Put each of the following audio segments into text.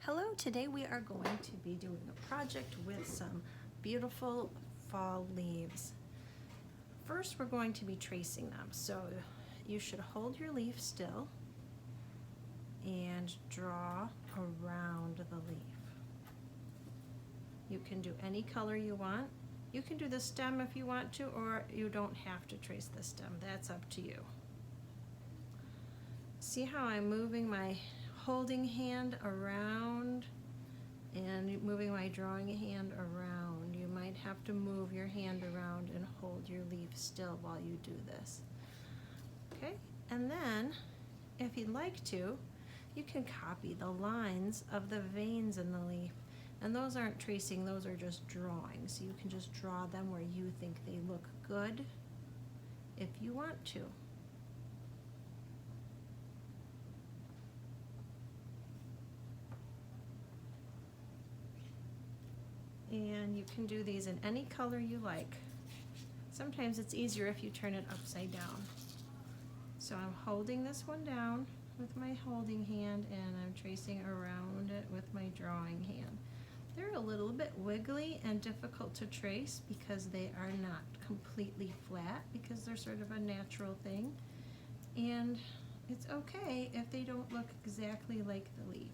Hello, today we are going to be doing a project with some beautiful fall leaves. First, we're going to be tracing them. So you should hold your leaf still and draw around the leaf. You can do any color you want. You can do the stem if you want to, or you don't have to trace the stem. That's up to you. See how I'm moving my holding hand around and moving my drawing hand around. You might have to move your hand around and hold your leaf still while you do this. Okay, and then if you'd like to, you can copy the lines of the veins in the leaf. And those aren't tracing, those are just drawings. So you can just draw them where you think they look good if you want to. And you can do these in any color you like. Sometimes it's easier if you turn it upside down. So I'm holding this one down with my holding hand and I'm tracing around it with my drawing hand. They're a little bit wiggly and difficult to trace because they are not completely flat, because they're sort of a natural thing. And it's okay if they don't look exactly like the leaf.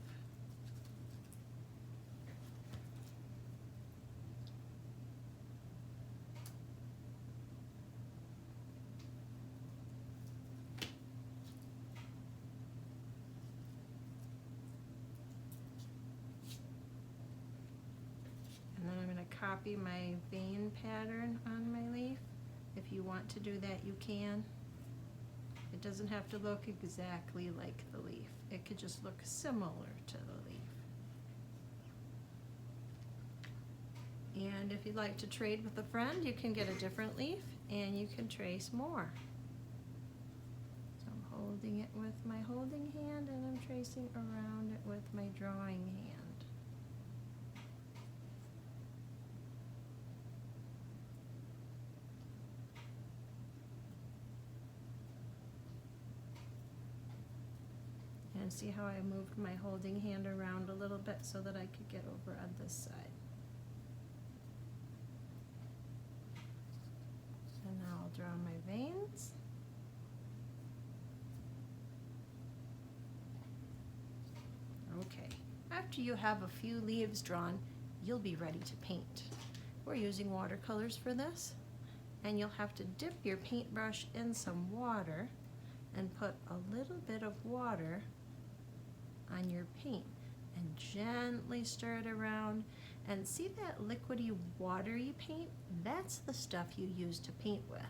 And then I'm going to copy my vein pattern on my leaf. If you want to do that, you can. It doesn't have to look exactly like the leaf. It could just look similar to the leaf. And if you'd like to trade with a friend, you can get a different leaf and you can trace more. So I'm holding it with my holding hand and I'm tracing around it with my drawing hand. And see how I moved my holding hand around a little bit so that I could get over on this side. And now I'll draw my veins. Okay, after you have a few leaves drawn, you'll be ready to paint. We're using watercolors for this, and you'll have to dip your paintbrush in some water and put a little bit of water on your paint and gently stir it around. And see that liquidy watery paint? That's the stuff you use to paint with.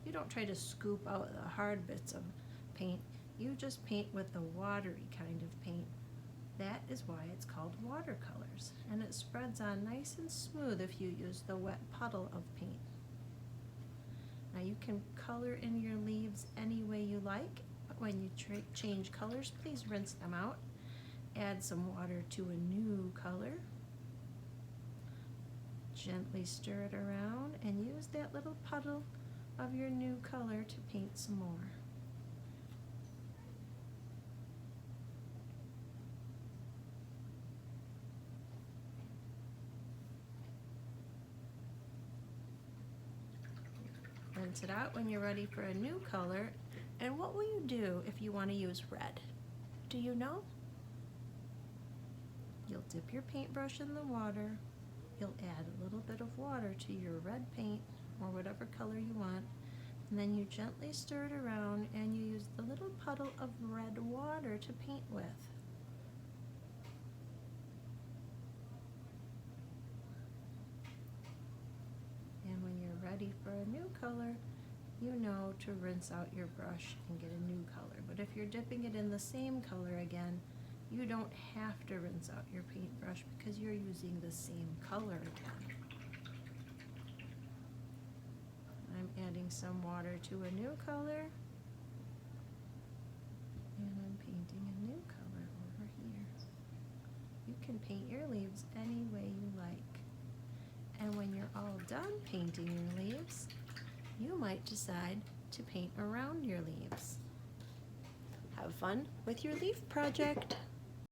You don't try to scoop out the hard bits of paint. You just paint with the watery kind of paint. That is why it's called watercolors. And it spreads on nice and smooth if you use the wet puddle of paint. Now you can color in your leaves any way you like, but when you change colors, please rinse them out. Add some water to a new color. Gently stir it around and use that little puddle of your new color to paint some more. Rinse it out when you're ready for a new color. And what will you do if you want to use red? Do you know? You'll dip your paintbrush in the water. You'll add a little bit of water to your red paint or whatever color you want. And then you gently stir it around and you use the little puddle of red water to paint with. And when you're ready for a new color, you know to rinse out your brush and get a new color. But if you're dipping it in the same color again, you don't have to rinse out your paintbrush because you're using the same color again. I'm adding some water to a new color, and I'm painting a new color over here. You can paint your leaves any way you like. And when you're all done painting your leaves, you might decide to paint around your leaves. Have fun with your leaf project.